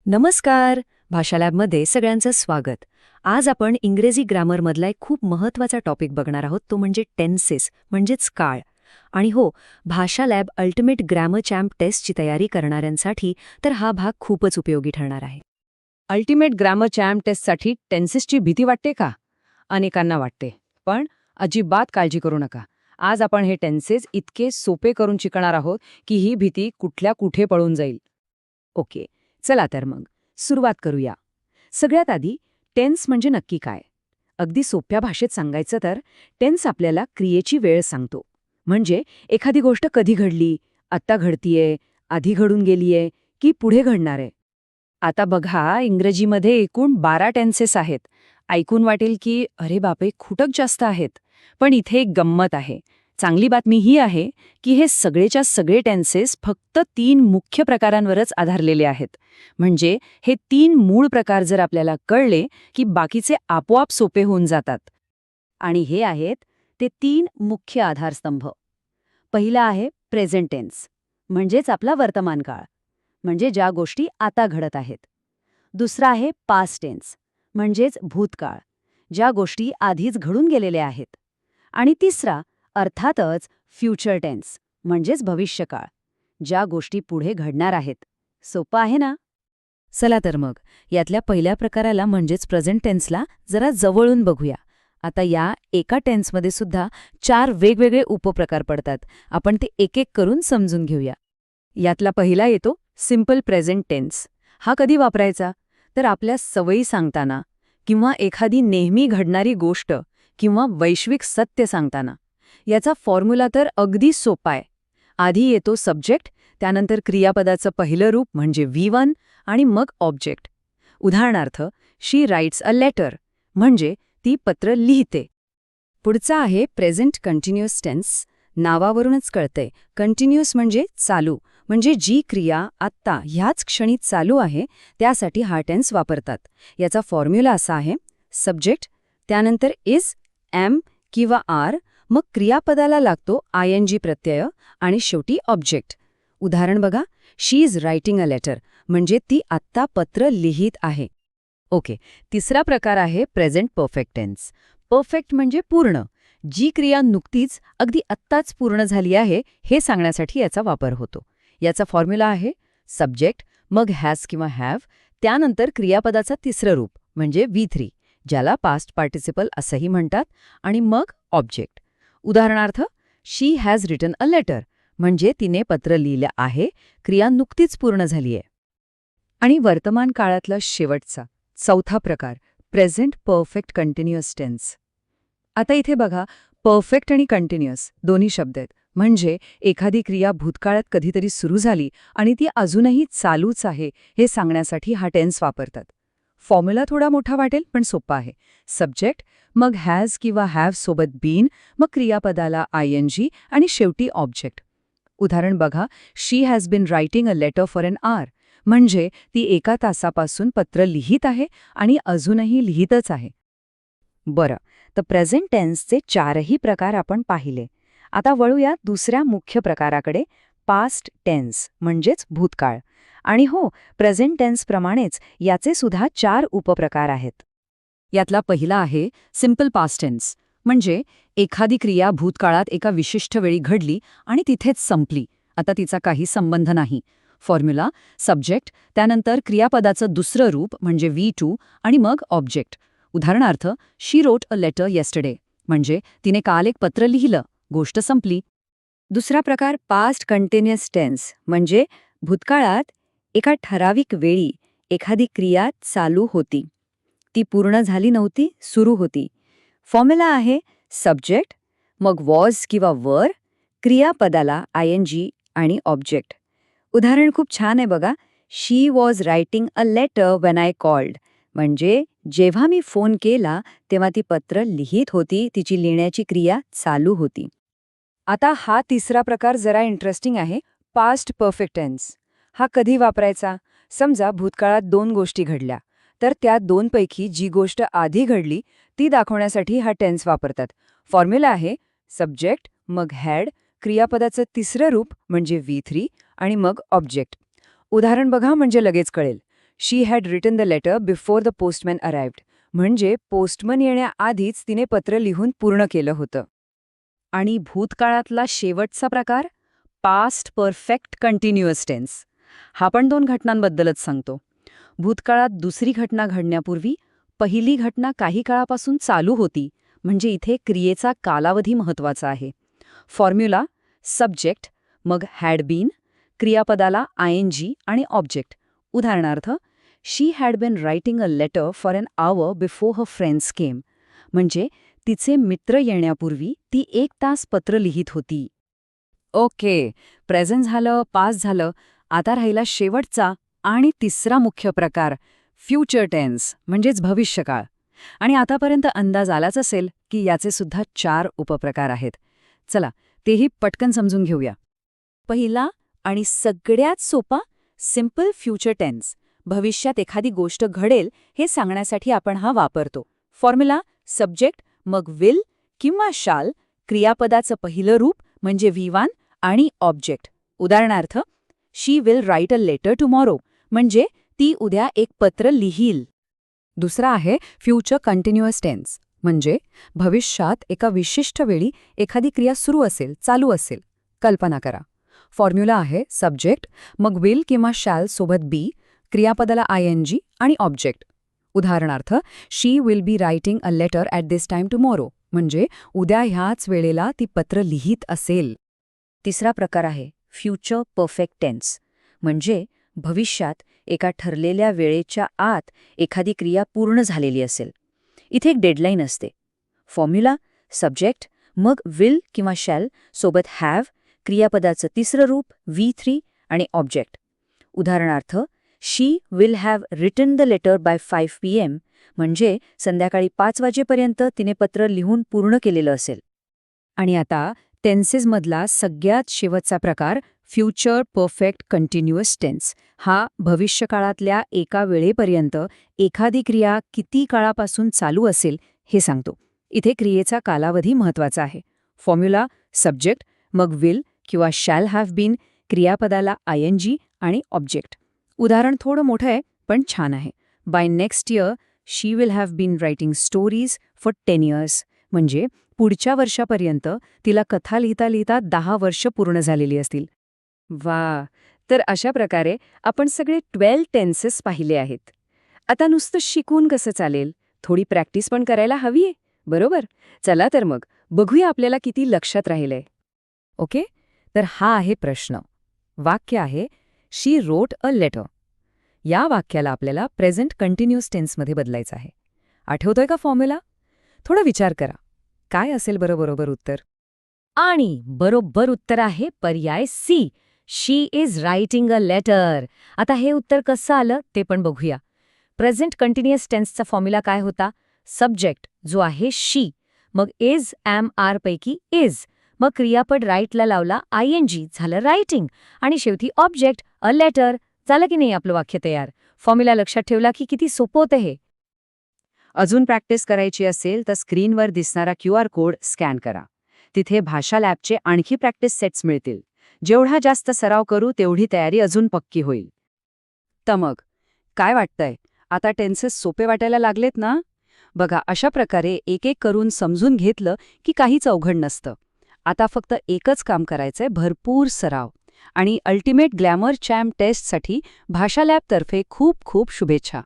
नमस्कार. भाषा लॅबमध्ये सगळ्यांचं स्वागत. आज आपण इंग्रजी ग्रामरमधला एक खूप महत्त्वाचा टॉपिक बघणार आहोत, तो म्हणजे टेन्सेस म्हणजेच काळ. आणि हो, भाषा लॅब अल्टिमेट ग्रामर चॅम्प टेस्टची तयारी करणाऱ्यांसाठी तर हा भाग खूपच उपयोगी ठरणार आहे. अल्टिमेट ग्रामर चॅम्प टेस्टसाठी टेन्सेसची भीती वाटते का? अनेकांना वाटते. पण अजिबात काळजी करू नका. आज आपण हे टेन्सेस इतके सोपे करून शिकणार आहोत की ही भीती कुठल्या कुठे पळून जाईल. ओके, चला तर मग सुरुवात करूया. सगळ्यात आधी टेन्स म्हणजे नक्की काय? अगदी सोप्या भाषेत सांगायचं तर टेन्स आपल्याला क्रियेची वेळ सांगतो. म्हणजे एखादी गोष्ट कधी घडली, आत्ता घडतीये, आधी घडून गेलीये की पुढे घडणार आहे. आता बघा, इंग्रजीमध्ये एकूण 12 टेन्सेस आहेत. ऐकून वाटेल की अरे बापे, खूपच जास्त आहेत. पण इथे एक गंमत आहे. चांगली बातमी ही आहे की हे सगळेच्या सगळे टेन्सेस फक्त 3 मुख्य प्रकारांवरच आधारलेले आहेत. म्हणजे हे 3 मूळ प्रकार जर आपल्याला कळले की बाकीचे आपोआप सोपे होऊन जातात. आणि हे आहेत ते 3 मुख्य आधारस्तंभ. पहिला आहे प्रेझेंट टेन्स, म्हणजेच आपला वर्तमान काळ, म्हणजे ज्या गोष्टी आता घडत आहेत. दुसरा आहे पास्ट टेन्स, म्हणजेच भूतकाळ, ज्या गोष्टी आधीच घडून गेलेल्या आहेत. आणि तिसरा अर्थातच फ्युचर टेन्स, म्हणजेच भविष्यकाळ, ज्या गोष्टी पुढे घडणार आहेत. सोपं आहे ना? चला तर मग यातल्या पहिल्या प्रकाराला म्हणजेच प्रेझेंट टेन्सला जरा जवळून बघूया. आता या एका टेन्समध्ये सुद्धा 4 वेगवेगळे उपप्रकार पडतात. आपण ते एक एक करून समजून घेऊया. यातला पहिला येतो सिम्पल प्रेझेंट टेन्स. हा कधी वापरायचा? तर आपल्या सवयी सांगताना, किंवा एखादी नेहमी घडणारी गोष्ट किंवा वैश्विक सत्य सांगताना. याचा फॉर्म्युला तर अगदी सोपा आहे. आधी येतो सब्जेक्ट, त्यानंतर क्रियापदाचं पहिलं रूप म्हणजे V1 आणि मग ऑब्जेक्ट. उदाहरणार्थ, शी राइट्स अ लेटर, म्हणजे ती पत्र लिहिते. पुढचा आहे प्रेझेंट कंटिन्युअस टेन्स. नावावरूनच कळतंय, कंटिन्युअस म्हणजे चालू, म्हणजे जी क्रिया आत्ता ह्याच क्षणी चालू आहे त्यासाठी हा टेन्स वापरतात. याचा फॉर्म्युला असा आहे: सब्जेक्ट, त्यानंतर इज, एम किंवा आर, मग क्रियापदाला लागतो ING प्रत्यय आणि शेवटी ऑब्जेक्ट. उदाहरण बघा, शी इज रायटिंग अ लेटर, म्हणजे ती आत्ता पत्र लिहित आहे. ओके, तिसरा प्रकार आहे प्रेझेंट परफेक्ट टेन्स. परफेक्ट म्हणजे पूर्ण, जी क्रिया नुकतीच अगदी आत्ताच पूर्ण झाली आहे हे सांगण्यासाठी याचा वापर होतो. याचा फॉर्म्युला आहे सब्जेक्ट, मग हॅज किंवा हॅव, त्यानंतर क्रियापदाचा तिसरं रूप म्हणजे V3, ज्याला पास्ट पार्टिसिपल असंही म्हणतात, आणि मग ऑब्जेक्ट. उदाहरणार्थ, शी हॅज रिटन अ लेटर, म्हणजे तिने पत्र लिहिलं आहे, क्रिया नुकतीच पूर्ण झाली आहे. आणि वर्तमान काळातला शेवटचा, चौथा प्रकार, प्रेझेंट परफेक्ट कंटिन्युअस टेन्स. आता इथे बघा, परफेक्ट आणि कंटिन्युअस दोन्ही शब्द आहेत. म्हणजे एखादी क्रिया भूतकाळात कधीतरी सुरू झाली आणि ती अजूनही चालूच आहे हे सांगण्यासाठी हा टेन्स वापरतात. फॉर्म्युला थोडा मोठा वाटेल पण सोपा आहे. सब्जेक्ट, मग हॅज किंवा हॅव सोबत बीन, मग क्रियापदाला ING आणि शेवटी ऑब्जेक्ट. उदाहरण बघा, she has been writing a letter for an hour, म्हणजे ती एका तासापासून पत्र लिहित आहे आणि अजूनही लिहितच आहे. बरं, तर प्रेझेंट टेन्सचे 4ही प्रकार आपण पाहिले. आता वळूया दुसऱ्या मुख्य प्रकाराकडे, पास्ट टेन्स म्हणजेच भूतकाळ. आणि हो, प्रेझेंट टेन्सप्रमाणेच याचे सुद्धा 4 उपप्रकार आहेत. यातला पहिला आहे सिम्पल पास्ट टेन्स, म्हणजे एखादी क्रिया भूतकाळात एका विशिष्ट वेळी घडली आणि तिथेच संपली, आता तिचा काही संबंध नाही. फॉर्म्युला सब्जेक्ट, त्यानंतर क्रियापदाचं दुसरं रूप म्हणजे V2 आणि मग ऑब्जेक्ट. उदाहरणार्थ, she wrote a letter yesterday, म्हणजे तिने काल एक पत्र लिहिलं, गोष्ट संपली. दुसरा प्रकार पास्ट कंटिन्युअस टेन्स, म्हणजे भूतकाळात एका ठराविक वेळी एखादी क्रिया चालू होती, ती पूर्ण झाली नव्हती, सुरू होती. फॉर्म्युला आहे सब्जेक्ट, मग वॉज किंवा वर, क्रियापदाला ING आणि ऑब्जेक्ट. उदाहरण खूप छान आहे बघा, she was writing a letter when I called, म्हणजे जेव्हा मी फोन केला तेव्हा ती पत्र लिहित होती, तिची लिहिण्याची क्रिया चालू होती. आता हा तिसरा प्रकार जरा इंटरेस्टिंग आहे, पास्ट परफेक्ट टेन्स. हा कधी वापरायचा? समजा भूतकाळात 2 गोष्टी घडल्या, तर त्या 2पैकी जी गोष्ट आधी घडली ती दाखवण्यासाठी हा टेन्स वापरतात. फॉर्म्युला आहे सब्जेक्ट, मग हॅड, क्रियापदाचं तिसरं रूप म्हणजे V3 आणि मग ऑब्जेक्ट. उदाहरण बघा म्हणजे लगेच कळेल. She had written the letter before the postman arrived. म्हणजे पोस्टमन येण्याआधीच तिने पत्र लिहून पूर्ण केलं होतं. आणि भूतकाळातला शेवटचा प्रकार पास्ट परफेक्ट कंटिन्युअस टेन्स. हा पण 2 घटनांबद्दलच सांगतो. भूतकाळात दुसरी घटना घडण्यापूर्वी पहिली घटना काही काळापासून चालू होती, म्हणजे इथे क्रियेचा कालावधी महत्वाचा आहे. फॉर्म्युला सब्जेक्ट, मग हॅड बीन, क्रियापदाला आयएनजी आणि ऑब्जेक्ट. उदाहरणार्थ, she had been writing a letter for an hour before her friends came. म्हणजे तिचे मित्र येण्यापूर्वी ती 1 तास पत्र लिहित होती. ओके, प्रेझेंट झालं, पास्ट झालं. आता राहिला शेवटचा आणि तिसरा मुख्य प्रकार, फ्युचर टेन्स म्हणजेच भविष्यकाळ. आणि आतापर्यंत अंदाज आलाच असेल की याचे सुद्धा 4 उपप्रकार आहेत. चला, तेही पटकन समजून घेऊया. पहिला आणि सगळ्यात सोपा, सिम्पल फ्युचर टेन्स. भविष्यात एखादी गोष्ट घडेल हे सांगण्यासाठी आपण हा वापरतो. फॉर्म्युला सब्जेक्ट, मग विल किंवा शाल, क्रियापदाचं पहिलं रूप म्हणजे V1 आणि ऑब्जेक्ट. उदाहरणार्थ, she will write a letter tomorrow, म्हणजे ती उद्या एक पत्र लिहील. दुसरा आहे फ्युचर कंटिन्युअस टेन्स, म्हणजे भविष्यात एका विशिष्ट वेळी एखादी क्रिया सुरू असेल, चालू असेल. कल्पना करा. फॉर्म्युला आहे सब्जेक्ट, मग विल किंवा शॅल सोबत बी, क्रियापदाला आयएनजी आणि ऑब्जेक्ट. उदाहरणार्थ, she will be writing a letter at this time tomorrow, म्हणजे उद्या ह्याच वेळेला ती पत्र लिहित असेल. तिसरा प्रकार आहे फ्युचर परफेक्ट टेन्स, म्हणजे भविष्यात एका ठरलेल्या वेळेच्या आत एखादी क्रिया पूर्ण झालेली असेल. इथे एक डेडलाईन असते. फॉर्म्युला सब्जेक्ट, मग विल किंवा शॅल सोबत हॅव, क्रियापदाचं तिसरं रूप V3 आणि ऑब्जेक्ट. उदाहरणार्थ, she will have written the letter by 5 PM, म्हणजे संध्याकाळी 5 वाजेपर्यंत तिने पत्र लिहून पूर्ण केलेलं असेल. आणि आता टेन्सेसमधला सगळ्यात शेवटचा प्रकार, फ्युचर परफेक्ट कंटिन्युअस टेन्स. हा भविष्यकाळातल्या एका वेळेपर्यंत एखादी क्रिया किती काळापासून चालू असेल हे सांगतो. इथे क्रियेचा कालावधी महत्वाचा आहे. फॉर्म्युला सब्जेक्ट, मग विल किंवा शॅल हॅव बीन, क्रियापदाला आयएनजी आणि ऑब्जेक्ट. उदाहरण थोडं मोठं आहे पण छान आहे. By next year she will have been writing stories for 10 years, म्हणजे पुढच्या वर्षापर्यंत तिला कथा लिहिता लिहिता 10 वर्ष पूर्ण झालेली असतील. वा, तर अशा प्रकारे आपण सगळे 12 टेन्सेस पाहिले आहेत. आता नुसतं शिकून कसं चालेल, थोडी प्रॅक्टिस पण करायला हवीये, बरोबर? चला तर मग बघूया आपल्याला किती लक्षात राहिलंय. ओके, तर हा आहे प्रश्न. वाक्य आहे शी रोट अ लेटर. या वाक्याला आपल्याला प्रेझेंट कंटिन्युअस टेन्समध्ये बदलायचं आहे. आठवतोय का फॉर्म्युला? थोडा विचार करा. काय असेल बरोबर उत्तर? आणि बरोबर उत्तर आहे पर्याय C, she is writing a letter. आता हे उत्तर कसं आलं ते पण बघूया. प्रेझेंट कंटिन्युअस टेन्सचा फॉर्म्युला काय होता? सब्जेक्ट जो आहे शी, मग इज एम आर पैकी इज, मग क्रियापद राईटला लावला आयएनजी, झालं रायटिंग, आणि शेवटी ऑब्जेक्ट अ लेटर. झालं की नाही आपलं वाक्य तयार? फॉर्म्युला लक्षात ठेवला की किती सोपं होतं हे. अजून प्रॅक्टिस करायची असेल तर स्क्रीनवर दिसणारा QR कोड स्कॅन करा. तिथे भाषा लॅबचे आणखी प्रॅक्टिस सेट्स मिळतील. जेवढा जास्त सराव करू तेवढी तयारी अजून पक्की होईल. तर मग काय वाटतंय, आता टेन्सेस सोपे वाटायला लागलेत ना? बघा, अशा प्रकारे एक एक करून समजून घेतलं की काहीच अवघड नसतं. आता फक्त एकच काम करायचंय, भरपूर सराव. आणि अल्टिमेट ग्लॅमर चॅम्प टेस्टसाठी भाषा लॅबतर्फे खूप खूप शुभेच्छा.